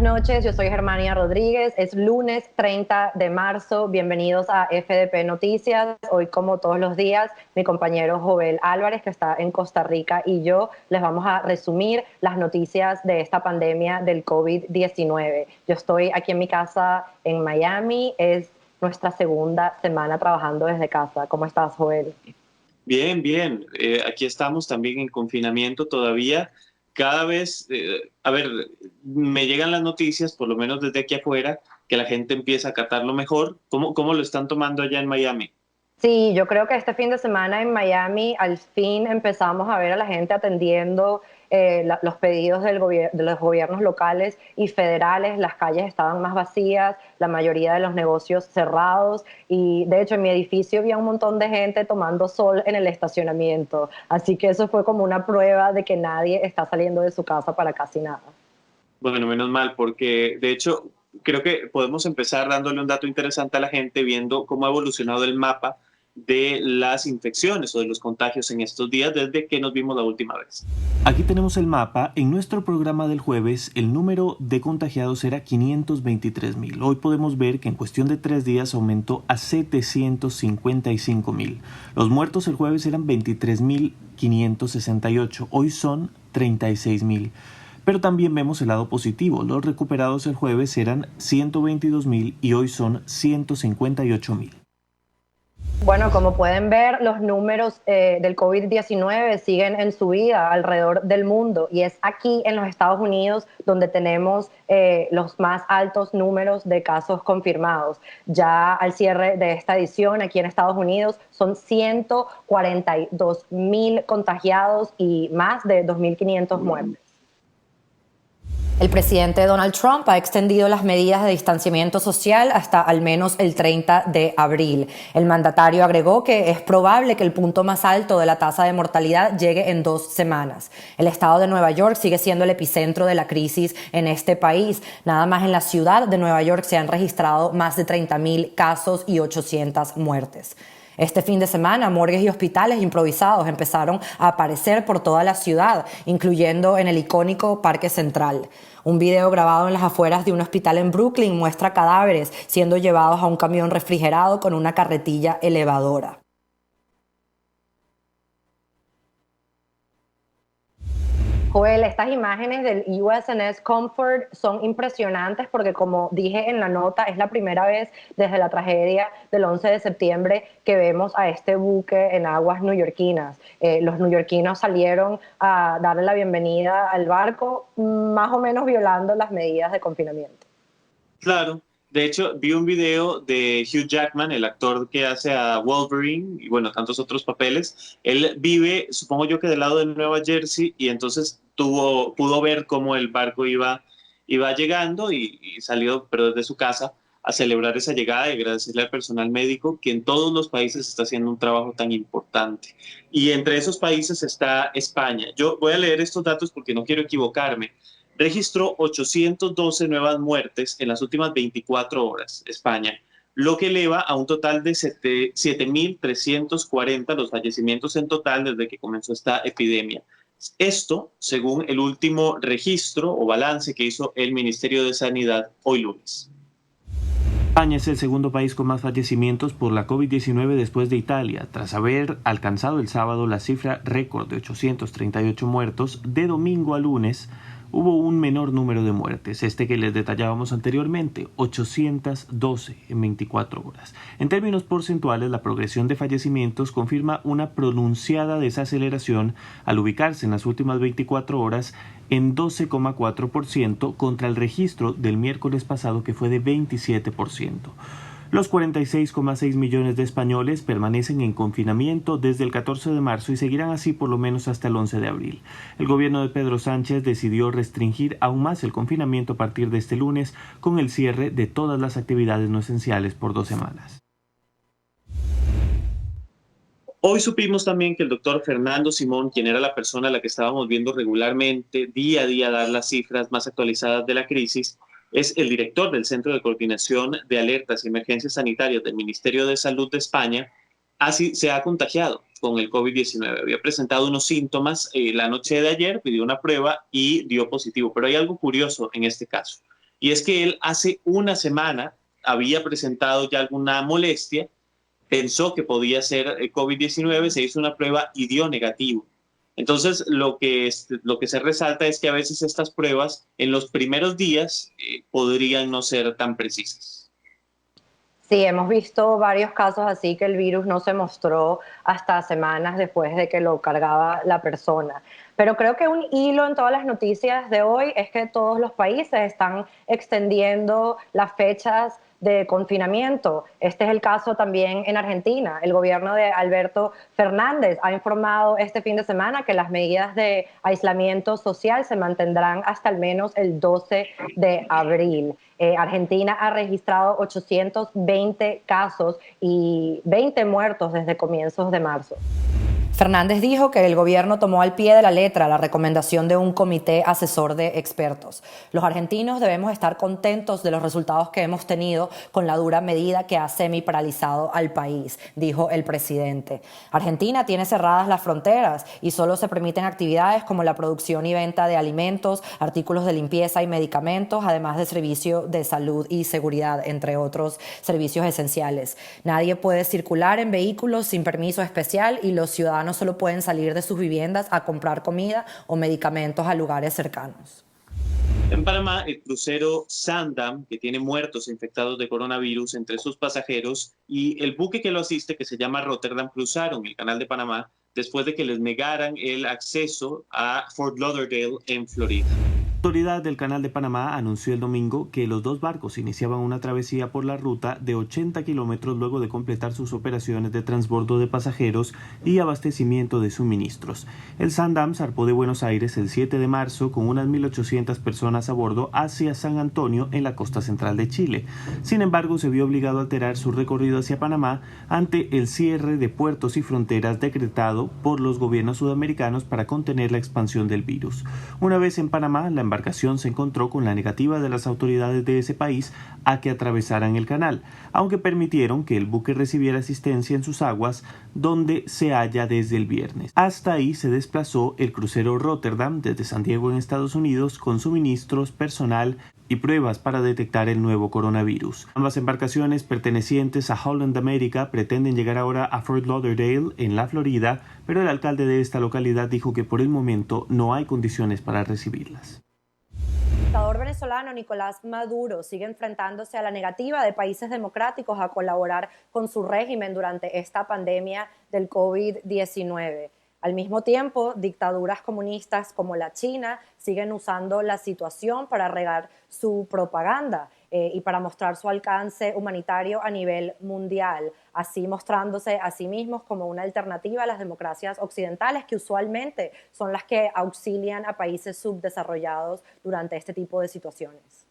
noches, yo soy Germania Rodríguez, es lunes 30 de marzo, bienvenidos a FDP Noticias. Hoy, como todos los días, mi compañero Joel Álvarez, que está en Costa Rica, y yo les vamos a resumir las noticias de esta pandemia del COVID-19. Yo estoy aquí en mi casa en Miami, es nuestra segunda semana trabajando desde casa. ¿Cómo estás, Joel? Bien, bien. Aquí estamos también en confinamiento todavía. Cada vez, me llegan las noticias, por lo menos desde aquí afuera, que la gente empieza a acatarlo mejor. ¿Cómo lo están tomando allá en Miami? Sí, yo creo que este fin de semana en Miami al fin empezamos a ver a la gente atendiendo los pedidos de los gobiernos locales y federales. Las calles estaban más vacías, la mayoría de los negocios cerrados y de hecho en mi edificio había un montón de gente tomando sol en el estacionamiento. Así que eso fue como una prueba de que nadie está saliendo de su casa para casi nada. Bueno, menos mal, porque de hecho creo que podemos empezar dándole un dato interesante a la gente, viendo cómo ha evolucionado el mapa de las infecciones o de los contagios en estos días desde que nos vimos la última vez. Aquí tenemos el mapa. En nuestro programa del jueves, el número de contagiados era 523.000. Hoy podemos ver que en cuestión de 3 días aumentó a 755.000. Los muertos el jueves eran 23.568. Hoy son 36.000. Pero también vemos el lado positivo. Los recuperados el jueves eran 122.000 y hoy son 158.000. Bueno, como pueden ver, los números del COVID-19 siguen en subida alrededor del mundo y es aquí en los Estados Unidos donde tenemos los más altos números de casos confirmados. Ya al cierre de esta edición aquí en Estados Unidos son 142.000 contagiados y más de 2.500 muertes. El presidente Donald Trump ha extendido las medidas de distanciamiento social hasta al menos el 30 de abril. El mandatario agregó que es probable que el punto más alto de la tasa de mortalidad llegue en 2 semanas. El estado de Nueva York sigue siendo el epicentro de la crisis en este país. Nada más en la ciudad de Nueva York se han registrado más de 30.000 casos y 800 muertes. Este fin de semana, morgues y hospitales improvisados empezaron a aparecer por toda la ciudad, incluyendo en el icónico Parque Central. Un video grabado en las afueras de un hospital en Brooklyn muestra cadáveres siendo llevados a un camión refrigerado con una carretilla elevadora. Joel, estas imágenes del USNS Comfort son impresionantes porque, como dije en la nota, es la primera vez desde la tragedia del 11 de septiembre que vemos a este buque en aguas neoyorquinas. Los neoyorquinos salieron a darle la bienvenida al barco, más o menos violando las medidas de confinamiento. Claro. De hecho, vi un video de Hugh Jackman, el actor que hace a Wolverine y bueno, tantos otros papeles. Él vive, supongo yo que del lado de Nueva Jersey y entonces pudo ver cómo el barco iba llegando y salió, pero desde su casa, a celebrar esa llegada y agradecerle al personal médico que en todos los países está haciendo un trabajo tan importante. Y entre esos países está España. Yo voy a leer estos datos porque no quiero equivocarme. Registró 812 nuevas muertes en las últimas 24 horas, España, lo que eleva a un total de 7.340 los fallecimientos en total desde que comenzó esta epidemia. Esto, según el último registro o balance que hizo el Ministerio de Sanidad hoy lunes. España es el segundo país con más fallecimientos por la COVID-19 después de Italia, tras haber alcanzado el sábado la cifra récord de 838 muertos. De domingo a lunes hubo un menor número de muertes, que les detallábamos anteriormente, 812 en 24 horas. En términos porcentuales, la progresión de fallecimientos confirma una pronunciada desaceleración al ubicarse en las últimas 24 horas en 12,4% contra el registro del miércoles pasado que fue de 27%. Los 46,6 millones de españoles permanecen en confinamiento desde el 14 de marzo y seguirán así por lo menos hasta el 11 de abril. El gobierno de Pedro Sánchez decidió restringir aún más el confinamiento a partir de este lunes con el cierre de todas las actividades no esenciales por 2 semanas. Hoy supimos también que el doctor Fernando Simón, quien era la persona a la que estábamos viendo regularmente, día a día, dar las cifras más actualizadas de la crisis, es el director del Centro de Coordinación de Alertas y Emergencias Sanitarias del Ministerio de Salud de España. Así se ha contagiado con el COVID-19. Había presentado unos síntomas la noche de ayer, pidió una prueba y dio positivo. Pero hay algo curioso en este caso. Y es que él hace una semana había presentado ya alguna molestia, pensó que podía ser COVID-19, se hizo una prueba y dio negativo. Entonces, lo que se resalta es que a veces estas pruebas en los primeros días podrían no ser tan precisas. Sí, hemos visto varios casos así que el virus no se mostró hasta semanas después de que lo cargaba la persona. Pero creo que un hilo en todas las noticias de hoy es que todos los países están extendiendo las fechas de confinamiento. Este es el caso también en Argentina. El gobierno de Alberto Fernández ha informado este fin de semana que las medidas de aislamiento social se mantendrán hasta al menos el 12 de abril. Argentina ha registrado 820 casos y 20 muertos desde comienzos de marzo. Fernández dijo que el gobierno tomó al pie de la letra la recomendación de un comité asesor de expertos. Los argentinos debemos estar contentos de los resultados que hemos tenido con la dura medida que ha semi-paralizado al país, dijo el presidente. Argentina tiene cerradas las fronteras y solo se permiten actividades como la producción y venta de alimentos, artículos de limpieza y medicamentos, además de servicios de salud y seguridad, entre otros servicios esenciales. Nadie puede circular en vehículos sin permiso especial y los ciudadanos solo pueden salir de sus viviendas a comprar comida o medicamentos a lugares cercanos. En Panamá, el crucero Sandam, que tiene muertos infectados de coronavirus entre sus pasajeros, y el buque que lo asiste, que se llama Rotterdam, cruzaron el Canal de Panamá después de que les negaran el acceso a Fort Lauderdale, en Florida. La autoridad del Canal de Panamá anunció el domingo que los dos barcos iniciaban una travesía por la ruta de 80 kilómetros luego de completar sus operaciones de transbordo de pasajeros y abastecimiento de suministros. El Sandam zarpó de Buenos Aires el 7 de marzo con unas 1.800 personas a bordo hacia San Antonio en la costa central de Chile. Sin embargo, se vio obligado a alterar su recorrido hacia Panamá ante el cierre de puertos y fronteras decretado por los gobiernos sudamericanos para contener la expansión del virus. Una vez en Panamá, la embarcación se encontró con la negativa de las autoridades de ese país a que atravesaran el canal, aunque permitieron que el buque recibiera asistencia en sus aguas, donde se halla desde el viernes. Hasta ahí se desplazó el crucero Rotterdam desde San Diego en Estados Unidos con suministros, personal y pruebas para detectar el nuevo coronavirus. Ambas embarcaciones pertenecientes a Holland America pretenden llegar ahora a Fort Lauderdale, en la Florida, pero el alcalde de esta localidad dijo que por el momento no hay condiciones para recibirlas. El dictador venezolano Nicolás Maduro sigue enfrentándose a la negativa de países democráticos a colaborar con su régimen durante esta pandemia del COVID-19. Al mismo tiempo, dictaduras comunistas como la China siguen usando la situación para regar su propaganda y para mostrar su alcance humanitario a nivel mundial, así mostrándose a sí mismos como una alternativa a las democracias occidentales, que usualmente son las que auxilian a países subdesarrollados durante este tipo de situaciones.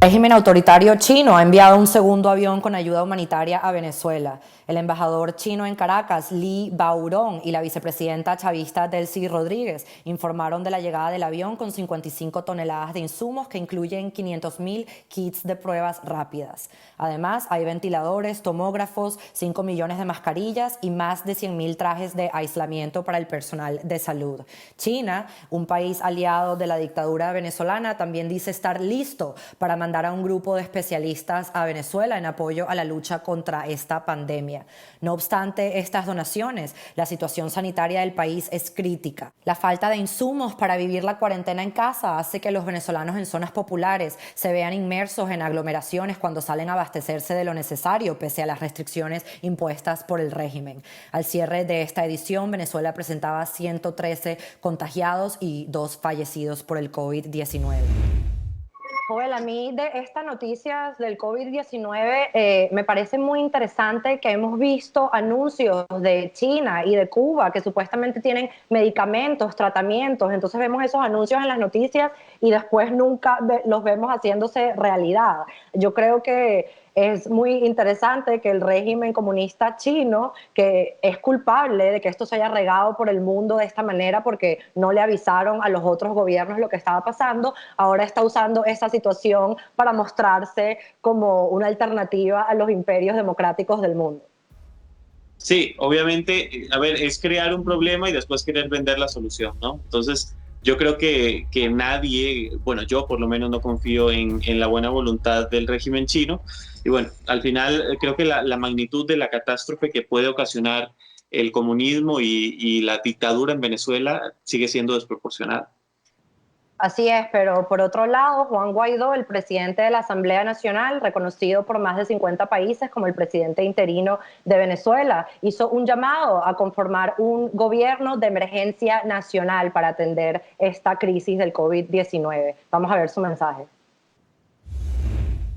El régimen autoritario chino ha enviado un segundo avión con ayuda humanitaria a Venezuela. El embajador chino en Caracas, Li Baorong, y la vicepresidenta chavista Delcy Rodríguez informaron de la llegada del avión con 55 toneladas de insumos que incluyen 500.000 kits de pruebas rápidas. Además, hay ventiladores, tomógrafos, 5 millones de mascarillas y más de 100.000 trajes de aislamiento para el personal de salud. China, un país aliado de la dictadura venezolana, también dice estar listo para mandar a un grupo de especialistas a Venezuela en apoyo a la lucha contra esta pandemia. No obstante estas donaciones, la situación sanitaria del país es crítica. La falta de insumos para vivir la cuarentena en casa hace que los venezolanos en zonas populares se vean inmersos en aglomeraciones cuando salen a abastecerse de lo necesario, pese a las restricciones impuestas por el régimen. Al cierre de esta edición, Venezuela presentaba 113 contagiados y 2 fallecidos por el COVID-19. Joel, a mí de estas noticias del COVID-19 me parece muy interesante que hemos visto anuncios de China y de Cuba que supuestamente tienen medicamentos, tratamientos, entonces vemos esos anuncios en las noticias y después nunca los vemos haciéndose realidad. Yo creo que es muy interesante que el régimen comunista chino, que es culpable de que esto se haya regado por el mundo de esta manera porque no le avisaron a los otros gobiernos lo que estaba pasando, ahora está usando esa situación para mostrarse como una alternativa a los imperios democráticos del mundo. Sí, obviamente, a ver, es crear un problema y después querer vender la solución, ¿no? Entonces, Yo creo que nadie, bueno, yo por lo menos no confío en la buena voluntad del régimen chino. Y bueno, al final creo que la magnitud de la catástrofe que puede ocasionar el comunismo y la dictadura en Venezuela sigue siendo desproporcionada. Así es, pero por otro lado, Juan Guaidó, el presidente de la Asamblea Nacional, reconocido por más de 50 países como el presidente interino de Venezuela, hizo un llamado a conformar un gobierno de emergencia nacional para atender esta crisis del COVID-19. Vamos a ver su mensaje. En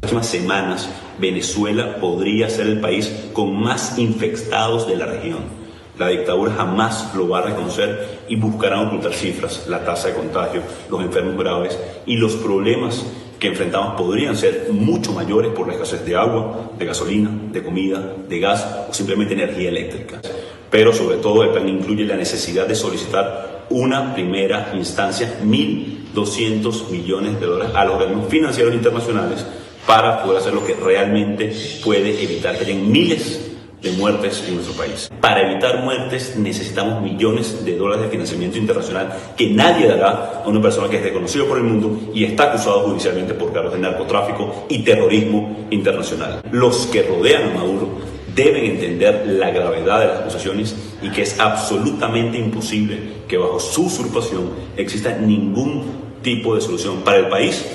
las próximas semanas, Venezuela podría ser el país con más infectados de la región. La dictadura jamás lo va a reconocer y buscarán ocultar cifras, la tasa de contagio, los enfermos graves y los problemas que enfrentamos podrían ser mucho mayores por la escasez de agua, de gasolina, de comida, de gas o simplemente energía eléctrica. Pero sobre todo el plan incluye la necesidad de solicitar una primera instancia, $1.200 millones a los organismos financieros internacionales para poder hacer lo que realmente puede evitar que hayan miles de muertes en nuestro país. Para evitar muertes necesitamos millones de dólares de financiamiento internacional que nadie dará a una persona que es reconocida por el mundo y está acusado judicialmente por cargos de narcotráfico y terrorismo internacional. Los que rodean a Maduro deben entender la gravedad de las acusaciones y que es absolutamente imposible que bajo su usurpación exista ningún tipo de solución para el país,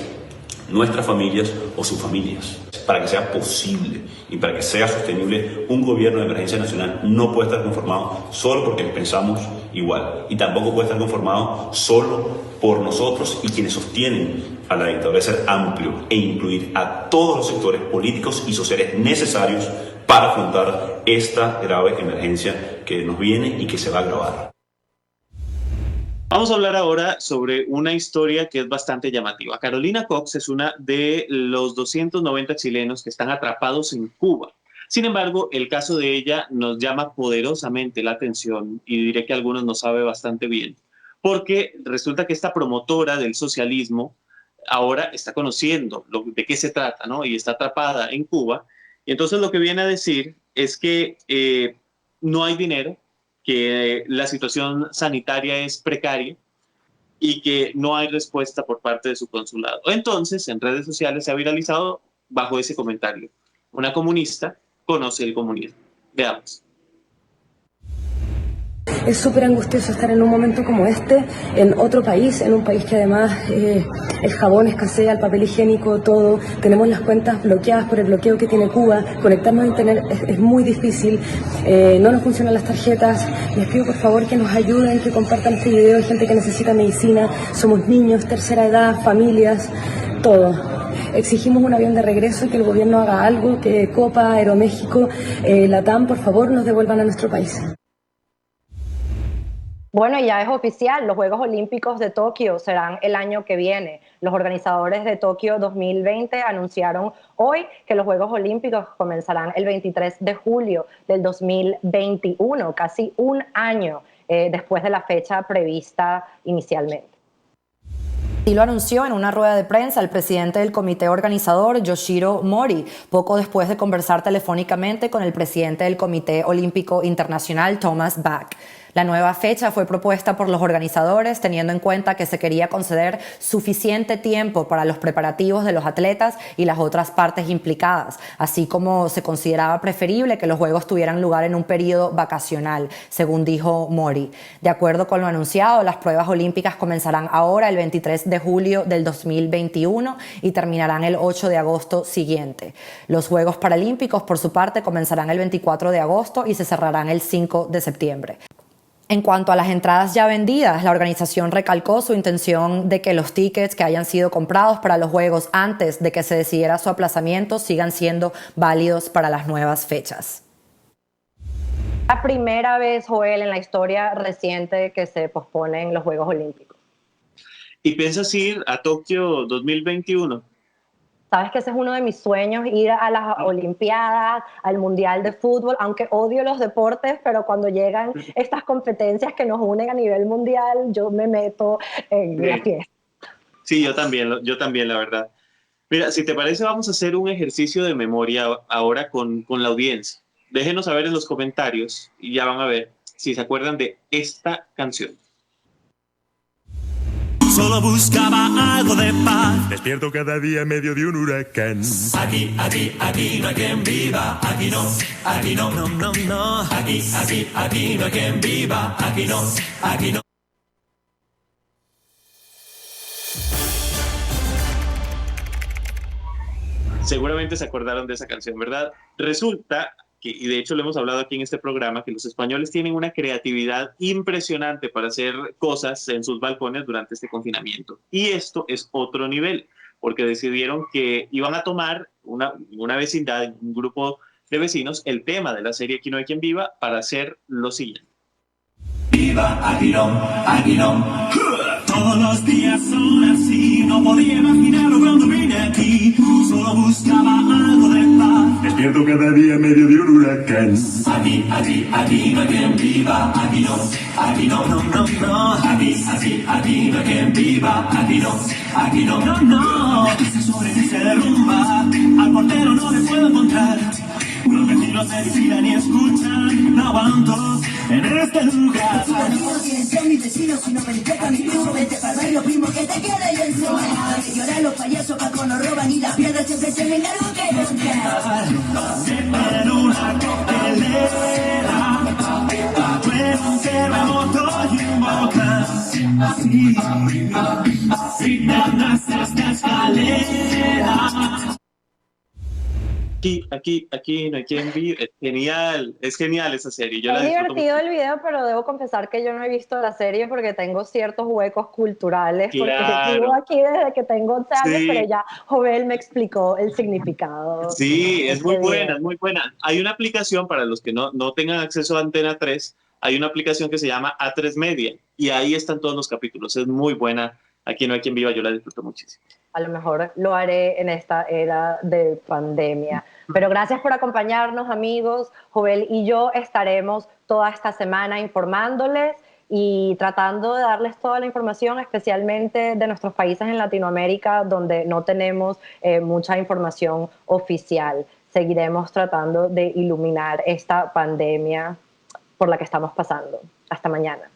nuestras familias o sus familias. Para que sea posible y para que sea sostenible, un gobierno de emergencia nacional no puede estar conformado solo porque pensamos igual y tampoco puede estar conformado solo por nosotros y quienes sostienen a la dictadura. Debe ser amplio e incluir a todos los sectores políticos y sociales necesarios para afrontar esta grave emergencia que nos viene y que se va a agravar. Vamos a hablar ahora sobre una historia que es bastante llamativa. Carolina Cox es una de los 290 chilenos que están atrapados en Cuba. Sin embargo, el caso de ella nos llama poderosamente la atención y diré que algunos no sabe bastante bien, porque resulta que esta promotora del socialismo ahora está conociendo de qué se trata, ¿no? Y está atrapada en Cuba. Y entonces lo que viene a decir es que no hay dinero, que la situación sanitaria es precaria y que no hay respuesta por parte de su consulado. Entonces, en redes sociales se ha viralizado bajo ese comentario: una comunista conoce el comunismo. Veamos. Es súper angustioso estar en un momento como este, en otro país, en un país que además el jabón escasea, el papel higiénico, todo. Tenemos las cuentas bloqueadas por el bloqueo que tiene Cuba. Conectarnos a internet es muy difícil. No nos funcionan las tarjetas. Les pido por favor que nos ayuden, que compartan este video. Hay gente que necesita medicina. Somos niños, tercera edad, familias, todo. Exigimos un avión de regreso y que el gobierno haga algo, que Copa, Aeroméxico, Latam, por favor, nos devuelvan a nuestro país. Bueno, ya es oficial, los Juegos Olímpicos de Tokio serán el año que viene. Los organizadores de Tokio 2020 anunciaron hoy que los Juegos Olímpicos comenzarán el 23 de julio del 2021, casi un año después de la fecha prevista inicialmente. Y lo anunció en una rueda de prensa el presidente del comité organizador, Yoshiro Mori, poco después de conversar telefónicamente con el presidente del Comité Olímpico Internacional, Thomas Bach. La nueva fecha fue propuesta por los organizadores teniendo en cuenta que se quería conceder suficiente tiempo para los preparativos de los atletas y las otras partes implicadas, así como se consideraba preferible que los Juegos tuvieran lugar en un periodo vacacional, según dijo Mori. De acuerdo con lo anunciado, las pruebas olímpicas comenzarán ahora el 23 de julio del 2021 y terminarán el 8 de agosto siguiente. Los Juegos Paralímpicos, por su parte, comenzarán el 24 de agosto y se cerrarán el 5 de septiembre. En cuanto a las entradas ya vendidas, la organización recalcó su intención de que los tickets que hayan sido comprados para los Juegos antes de que se decidiera su aplazamiento sigan siendo válidos para las nuevas fechas. La primera vez, Joel, en la historia reciente que se posponen los Juegos Olímpicos. ¿Y piensas ir a Tokio 2021? Sabes que ese es uno de mis sueños, ir a las Olimpiadas, al Mundial de Fútbol, aunque odio los deportes, pero cuando llegan estas competencias que nos unen a nivel mundial, yo me meto en la fiesta. Sí, yo también, la verdad. Mira, si te parece, vamos a hacer un ejercicio de memoria ahora con la audiencia. Déjenos saber en los comentarios y ya van a ver si se acuerdan de esta canción. solo buscaba algo de paz. Despierto cada día en medio de un huracán. Aquí no hay quien viva, aquí no, no. Aquí no hay quien viva, aquí no. Seguramente se acordaron de esa canción, ¿verdad? Resulta que, y de hecho lo hemos hablado aquí en este programa, que los españoles tienen una creatividad impresionante para hacer cosas en sus balcones durante este confinamiento. Y esto es otro nivel, porque decidieron que iban a tomar una vecindad, un grupo de vecinos, el tema de la serie Aquí no hay quien viva, para hacer lo siguiente. Viva, aquí no. Todos los días son así, no podía imaginarlo cuando vine aquí. Solo buscaba algo de paz. Despierto cada día en medio de un huracán. Aquí no hay quien viva, aquí no, no. Aquí no hay quien viva, aquí no. Se sobrevive y se derrumba, al portero no le puedo encontrar. Los vecinos se vigilan y escuchan, no aguanto en este lugar. Son mis vecinos y no me importa mi primo. Vete para el barrio, primo, que te quede y encima. Que lloran los payasos, Paco nos roban y las piedras siempre se me encargan que En una coctelera, en un terremoto y un volcán. Si te andas esta escalera. Aquí no hay quien viva. Es genial esa serie. Yo Es la disfruto divertido mucho. el video, pero debo confesar que yo no he visto la serie porque tengo ciertos huecos culturales, porque Claro. vivo aquí desde que tengo 11 años, Sí. pero ya Jovel me explicó el significado. Sí, de es muy este buena, video. es muy buena. Hay una aplicación para los que no tengan acceso a Antena 3, hay una aplicación que se llama A3 Media y ahí están todos los capítulos. Es muy buena. Aquí no hay quien viva, yo la disfruto muchísimo. A lo mejor lo haré en esta era de pandemia. Pero gracias por acompañarnos, amigos. Jovel y yo estaremos toda esta semana informándoles y tratando de darles toda la información, especialmente de nuestros países en Latinoamérica, donde no tenemos mucha información oficial. Seguiremos tratando de iluminar esta pandemia por la que estamos pasando. Hasta mañana.